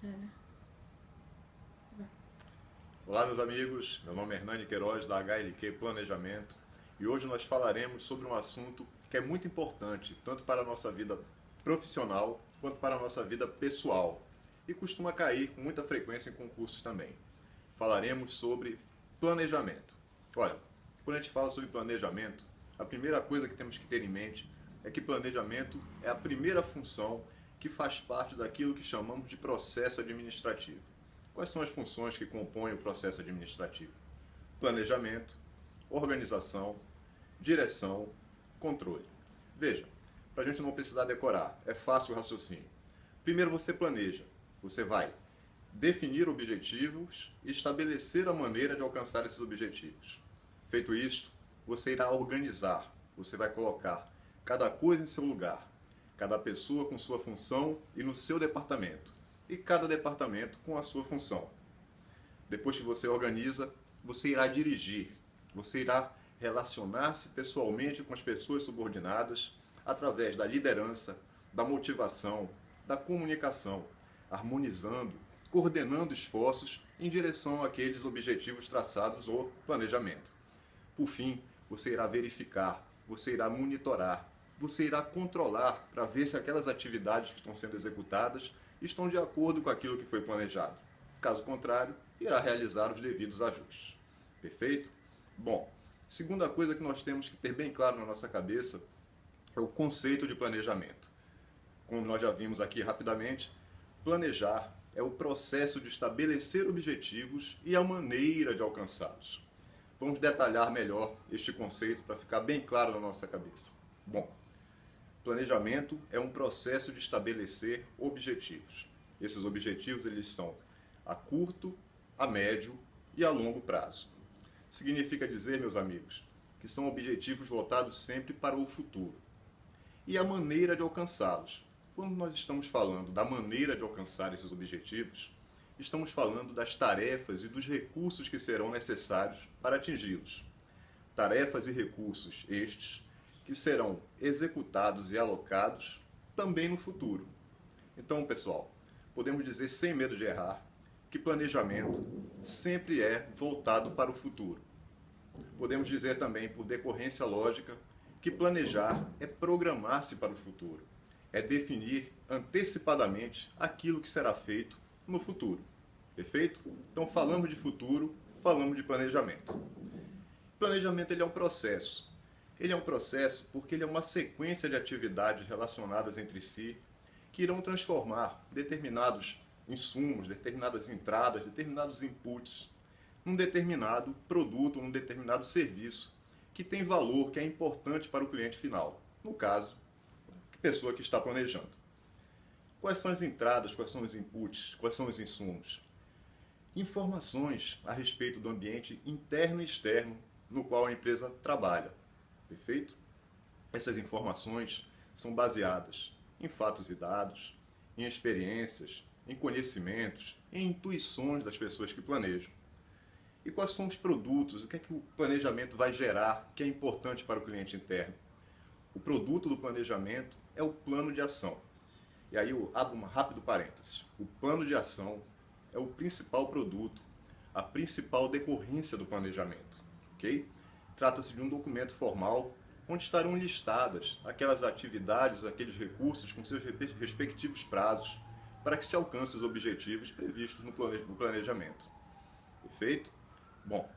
Pera. Olá, meus amigos. Meu nome é Hernani Queiroz, da HLQ Planejamento, e hoje nós falaremos sobre um assunto que é muito importante, tanto para a nossa vida profissional quanto para a nossa vida pessoal, e costuma cair com muita frequência em concursos também. Falaremos sobre planejamento. Olha, quando a gente fala sobre planejamento, a primeira coisa que temos que ter em mente é que planejamento é a primeira função que faz parte daquilo que chamamos de processo administrativo. Quais são as funções que compõem o processo administrativo? Planejamento, organização, direção, controle. Veja, para a gente não precisar decorar, é fácil o raciocínio. Primeiro você planeja, você vai definir objetivos e estabelecer a maneira de alcançar esses objetivos. Feito isto, você irá organizar, você vai colocar cada coisa em seu lugar, cada pessoa com sua função e no seu departamento, e cada departamento com a sua função. Depois que você organiza, você irá dirigir, você irá relacionar-se pessoalmente com as pessoas subordinadas através da liderança, da motivação, da comunicação, harmonizando, coordenando esforços em direção àqueles objetivos traçados ou planejamento. Por fim, você irá verificar, você irá monitorar, você irá controlar para ver se aquelas atividades que estão sendo executadas estão de acordo com aquilo que foi planejado. Caso contrário, irá realizar os devidos ajustes. Perfeito? Bom, segunda coisa que nós temos que ter bem claro na nossa cabeça é o conceito de planejamento. Como nós já vimos aqui rapidamente, planejar é o processo de estabelecer objetivos e a maneira de alcançá-los. Vamos detalhar melhor este conceito para ficar bem claro na nossa cabeça. Bom, planejamento é um processo de estabelecer objetivos. Esses objetivos eles são a curto, a médio e a longo prazo. Significa dizer, meus amigos, que são objetivos voltados sempre para o futuro. E a maneira de alcançá-los. Quando nós estamos falando da maneira de alcançar esses objetivos, estamos falando das tarefas e dos recursos que serão necessários para atingi-los. Tarefas e recursos estes que serão executados e alocados também no futuro. Então, pessoal, podemos dizer sem medo de errar que planejamento sempre é voltado para o futuro. Podemos dizer também, por decorrência lógica, que planejar é programar-se para o futuro, é definir antecipadamente aquilo que será feito no futuro. Perfeito? Então, falamos de futuro, falamos de planejamento. Planejamento ele é um processo. Ele é um processo porque ele é uma sequência de atividades relacionadas entre si que irão transformar determinados insumos, determinadas entradas, determinados inputs num determinado produto, num determinado serviço que tem valor, que é importante para o cliente final. No caso, a pessoa que está planejando. Quais são as entradas, quais são os inputs, quais são os insumos? Informações a respeito do ambiente interno e externo no qual a empresa trabalha. Perfeito? Essas informações são baseadas em fatos e dados, em experiências, em conhecimentos, em intuições das pessoas que planejam. E quais são os produtos, o que é que o planejamento vai gerar que é importante para o cliente interno? O produto do planejamento é o plano de ação. E aí eu abro um rápido parênteses. O plano de ação é o principal produto, a principal decorrência do planejamento. Ok? Trata-se de um documento formal onde estarão listadas aquelas atividades, aqueles recursos com seus respectivos prazos para que se alcance os objetivos previstos no planejamento. Perfeito? Bom,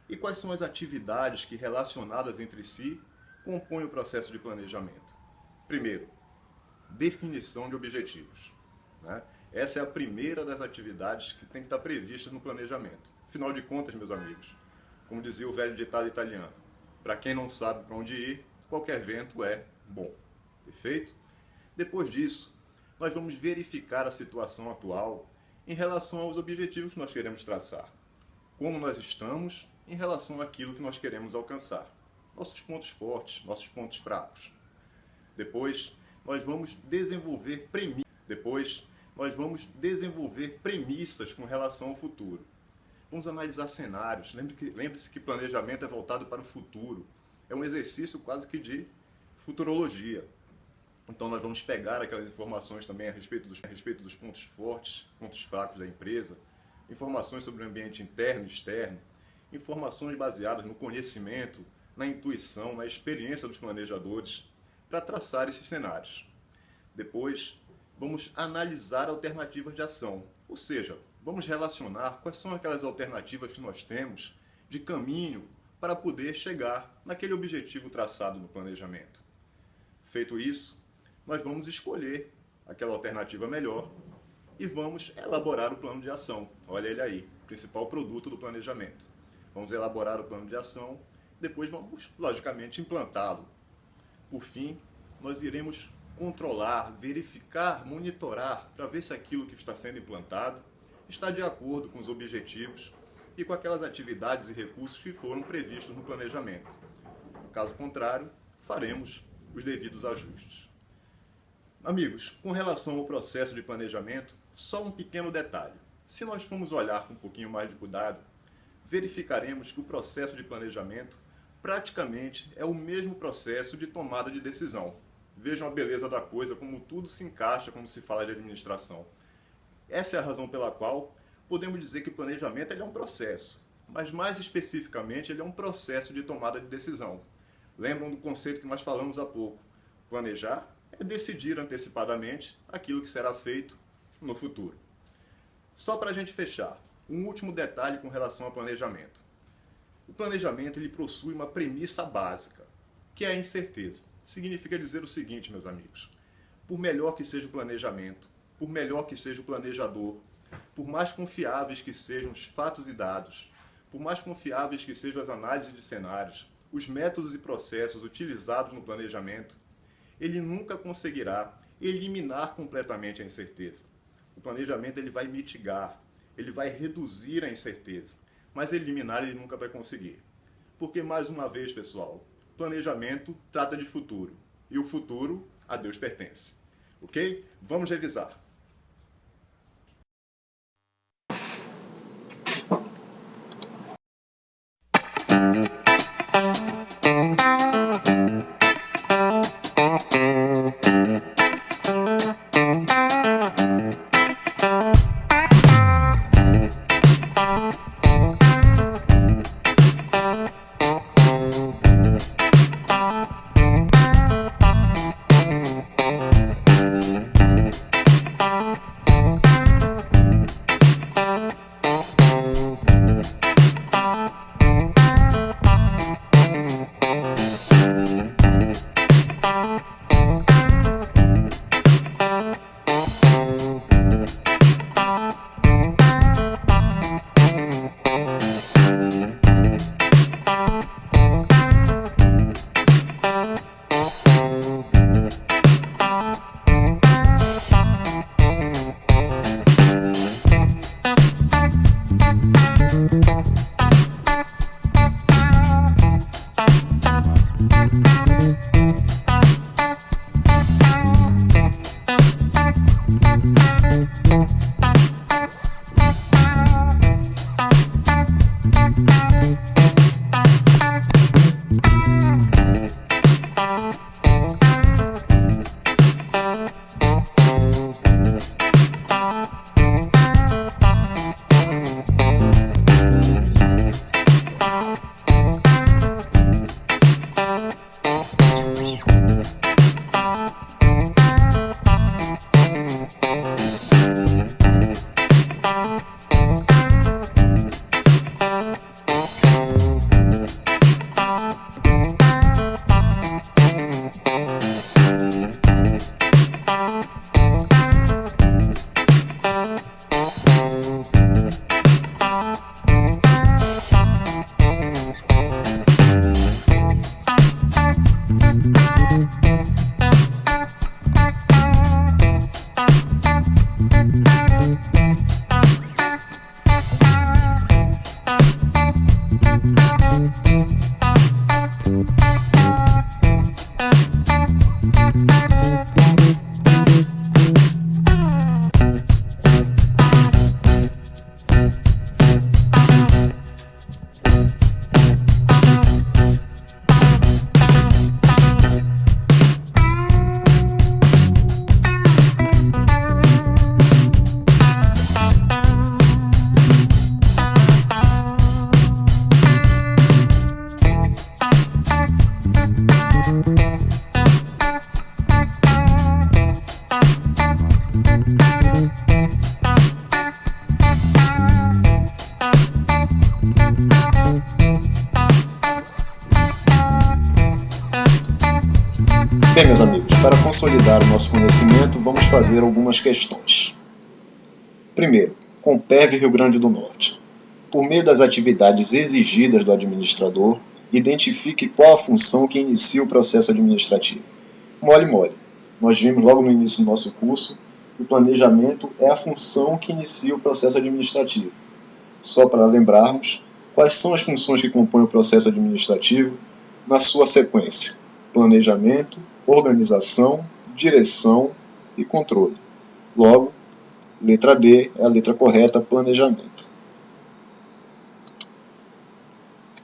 e quais são as atividades que, relacionadas entre si, compõem o processo de planejamento? Primeiro, definição de objetivos. Né? Essa é a primeira das atividades que tem que estar prevista no planejamento. Afinal de contas, meus amigos, como dizia o velho ditado italiano, para quem não sabe para onde ir, qualquer vento é bom. Perfeito? Depois disso, nós vamos verificar a situação atual em relação aos objetivos que nós queremos traçar. Como nós estamos em relação àquilo que nós queremos alcançar. Nossos pontos fortes, nossos pontos fracos. Depois, nós vamos desenvolver premissas com relação ao futuro. Vamos analisar cenários. Lembre-se que planejamento é voltado para o futuro. É um exercício quase que de futurologia. Então nós vamos pegar aquelas informações também a respeito dos pontos fortes, pontos fracos da empresa, informações sobre o ambiente interno e externo, informações baseadas no conhecimento, na intuição, na experiência dos planejadores, para traçar esses cenários. Depois, vamos analisar alternativas de ação, ou seja, vamos relacionar quais são aquelas alternativas que nós temos de caminho para poder chegar naquele objetivo traçado no planejamento. Feito isso, nós vamos escolher aquela alternativa melhor e vamos elaborar o plano de ação. Olha ele aí, principal produto do planejamento. Vamos elaborar o plano de ação, depois vamos, logicamente, implantá-lo. Por fim, nós iremos controlar, verificar, monitorar para ver se aquilo que está sendo implantado está de acordo com os objetivos e com aquelas atividades e recursos que foram previstos no planejamento. Caso contrário, faremos os devidos ajustes. Amigos, com relação ao processo de planejamento, só um pequeno detalhe. Se nós formos olhar com um pouquinho mais de cuidado, verificaremos que o processo de planejamento praticamente é o mesmo processo de tomada de decisão. Vejam a beleza da coisa, como tudo se encaixa quando se fala de administração. Essa é a razão pela qual podemos dizer que o planejamento é um processo, mas mais especificamente ele é um processo de tomada de decisão. Lembram do conceito que nós falamos há pouco? Planejar é decidir antecipadamente aquilo que será feito no futuro. Só para a gente fechar, um último detalhe com relação ao planejamento. O planejamento ele possui uma premissa básica, que é a incerteza. Significa dizer o seguinte, meus amigos: por melhor que seja o planejamento, por melhor que seja o planejador, por mais confiáveis que sejam os fatos e dados, por mais confiáveis que sejam as análises de cenários, os métodos e processos utilizados no planejamento, ele nunca conseguirá eliminar completamente a incerteza. O planejamento ele vai mitigar, ele vai reduzir a incerteza, mas eliminar ele nunca vai conseguir. Porque, mais uma vez, pessoal, planejamento trata de futuro, e o futuro a Deus pertence. Ok? Vamos revisar. Bem, meus amigos, para consolidar o nosso conhecimento, vamos fazer algumas questões. Primeiro, Comperv Rio Grande do Norte. Por meio das atividades exigidas do administrador, identifique qual a função que inicia o processo administrativo. Mole. Nós vimos logo no início do nosso curso que o planejamento é a função que inicia o processo administrativo. Só para lembrarmos, quais são as funções que compõem o processo administrativo na sua sequência: planejamento, organização, direção e controle. Logo, letra D é a letra correta, planejamento.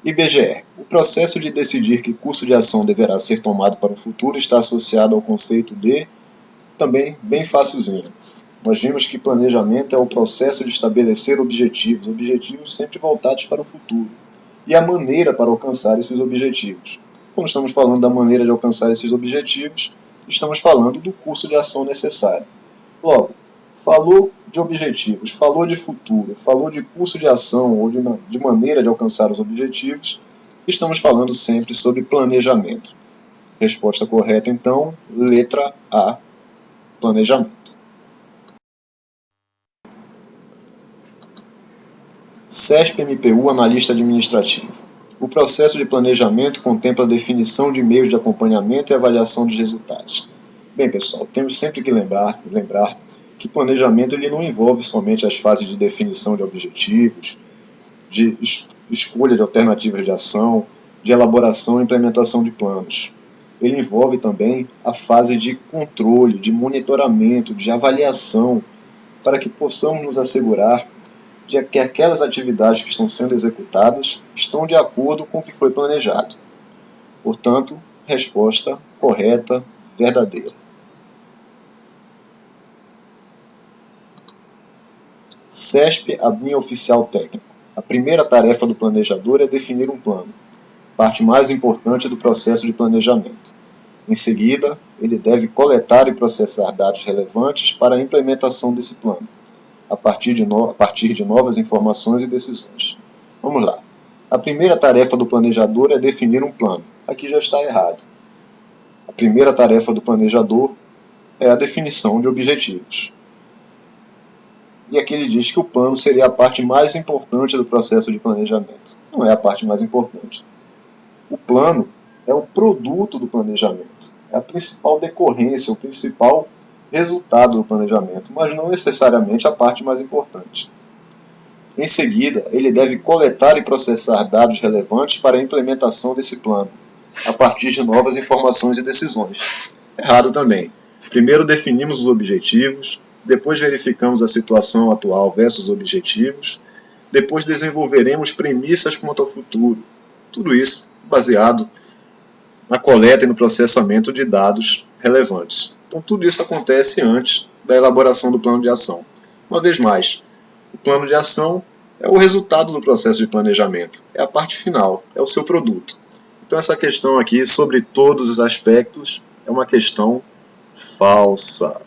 IBGE. O processo de decidir que curso de ação deverá ser tomado para o futuro está associado ao conceito de, também bem facilzinho. Nós vimos que planejamento é o processo de estabelecer objetivos sempre voltados para o futuro, e a maneira para alcançar esses objetivos. Quando estamos falando da maneira de alcançar esses objetivos, estamos falando do curso de ação necessário. Logo, falou de objetivos, falou de futuro, falou de curso de ação ou de maneira de alcançar os objetivos, estamos falando sempre sobre planejamento. Resposta correta, então, letra A, planejamento. CESP-MPU Analista Administrativo. O processo de planejamento contempla a definição de meios de acompanhamento e avaliação dos resultados. Bem, pessoal, temos sempre que lembrar que planejamento ele não envolve somente as fases de definição de objetivos, de escolha de alternativas de ação, de elaboração e implementação de planos. Ele envolve também a fase de controle, de monitoramento, de avaliação, para que possamos nos assegurar de que aquelas atividades que estão sendo executadas estão de acordo com o que foi planejado. Portanto, resposta correta, verdadeira. CESP, ABIN Oficial Técnico. A primeira tarefa do planejador é definir um plano, parte mais importante do processo de planejamento. Em seguida, ele deve coletar e processar dados relevantes para a implementação desse plano, a partir de novas informações e decisões. Vamos lá. A primeira tarefa do planejador é definir um plano. Aqui já está errado. A primeira tarefa do planejador é a definição de objetivos. E aqui ele diz que o plano seria a parte mais importante do processo de planejamento. Não é a parte mais importante. O plano é o produto do planejamento. É a principal decorrência, o principal resultado do planejamento, mas não necessariamente a parte mais importante. Em seguida, ele deve coletar e processar dados relevantes para a implementação desse plano, a partir de novas informações e decisões. Errado também. Primeiro definimos os objetivos, depois verificamos a situação atual versus objetivos, depois desenvolveremos premissas quanto ao futuro. Tudo isso baseado na coleta e no processamento de dados relevantes. Então, tudo isso acontece antes da elaboração do plano de ação. Uma vez mais, o plano de ação é o resultado do processo de planejamento, é a parte final, é o seu produto. Então, essa questão aqui, sobre todos os aspectos, é uma questão falsa.